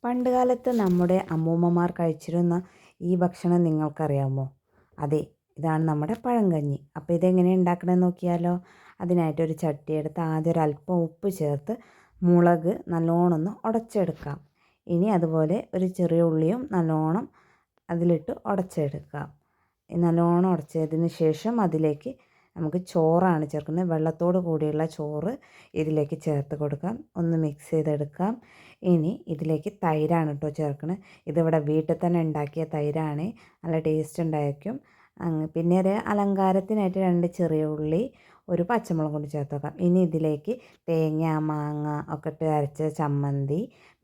പണ്ട് കാലത്ത് നമ്മുടെ അമ്മൂമ്മമാർ കഴിച്ചിരുന്ന ഈ ഭക്ഷണം നിങ്ങൾക്കറിയാമോ? അതെ, ഇതാണ് നമ്മുടെ പഴങ്കഞ്ഞി. അപ്പോൾ ഇതെങ്ങനെ ഉണ്ടാക്കണമെന്ന് നോക്കിയാലോ? അതിനായിട്ടൊരു ചട്ടി എടുത്ത് ആദ്യം ഒരല്പം ഉപ്പ് ചേർത്ത് മുളക് നല്ലോണം ഒന്ന് ഉടച്ചെടുക്കാം. ഇനി അതുപോലെ ഒരു ചെറിയ ഉള്ളിയും നല്ലോണം അതിലിട്ട് ഉടച്ചെടുക്കാം. നല്ലോണം ഉടച്ചതിന് ശേഷം അതിലേക്ക് നമുക്ക് ചോറാണ് ചേർക്കുന്നത്. വെള്ളത്തോട് കൂടിയുള്ള ചോറ് ഇതിലേക്ക് ചേർത്ത് കൊടുക്കാം. ഒന്ന് മിക്സ് ചെയ്തെടുക്കാം. ഇനി ഇതിലേക്ക് തൈരാണ് കേട്ടോ ചേർക്കുന്നത്. ഇതിവിടെ വീട്ടിൽ തന്നെ ഉണ്ടാക്കിയ തൈരാണ്. നല്ല ടേസ്റ്റ് ഉണ്ടായിരിക്കും. പിന്നെ ഒരു അലങ്കാരത്തിനായിട്ട് 2 ചെറിയ ഉള്ളി, ഒരു പച്ചമുളക് കൊണ്ട് ചേർത്ത് വെക്കാം. ഇനി ഇതിലേക്ക് തേങ്ങ, മാങ്ങ ഒക്കെ ഇട്ട് അരച്ച ചമ്മന്തി,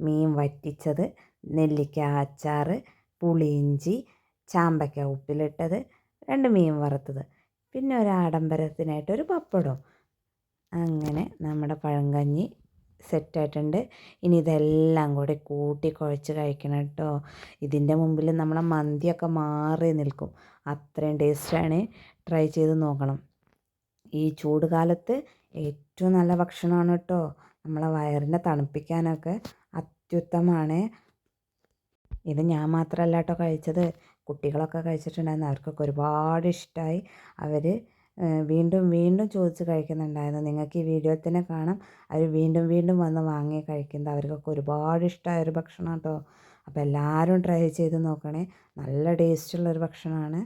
മീൻ വറ്റിച്ചത്, നെല്ലിക്ക അച്ചാർ, പുളിയിഞ്ചി, ചാമ്പയ്ക്ക ഉപ്പിലിട്ടത്, 2 മീൻ വറുത്തത്, പിന്നെ ഒരു ആഡംബരത്തിനായിട്ട് ഒരു പപ്പടവും. അങ്ങനെ നമ്മുടെ പഴങ്കഞ്ഞി സെറ്റായിട്ടുണ്ട്. ഇനി ഇതെല്ലാം കൂടി കൂട്ടി കുഴച്ച് കഴിക്കണം കേട്ടോ. ഇതിൻ്റെ മുമ്പിൽ നമ്മളെ മന്തിയൊക്കെ മാറി നിൽക്കും. അത്രയും ടേസ്റ്റാണ്. ട്രൈ ചെയ്ത് നോക്കണം. ഈ ചൂട് കാലത്ത് ഏറ്റവും നല്ല ഭക്ഷണമാണ് കേട്ടോ. നമ്മളെ വയറിനെ തണുപ്പിക്കാനൊക്കെ അത്യുത്തമമാണ്. ഇത് ഞാൻ മാത്രമല്ല കേട്ടോ കഴിച്ചത്, കുട്ടികളൊക്കെ കഴിച്ചിട്ടുണ്ടായിരുന്നു. അവർക്കൊക്കെ ഒരുപാട് ഇഷ്ടമായി. അവർ വീണ്ടും വീണ്ടും ചോദിച്ച് കഴിക്കുന്നുണ്ടായിരുന്നു. നിങ്ങൾക്ക് ഈ വീഡിയോയിൽ തന്നെ കാണാം, അവർ വീണ്ടും വീണ്ടും വന്ന് വാങ്ങി കഴിക്കുന്നത്. അവർക്കൊക്കെ ഒരുപാട് ഇഷ്ടമായൊരു ഭക്ഷണം കേട്ടോ. അപ്പോൾ എല്ലാവരും ട്രൈ ചെയ്ത് നോക്കണേ. നല്ല ടേസ്റ്റുള്ളൊരു ഭക്ഷണമാണ്.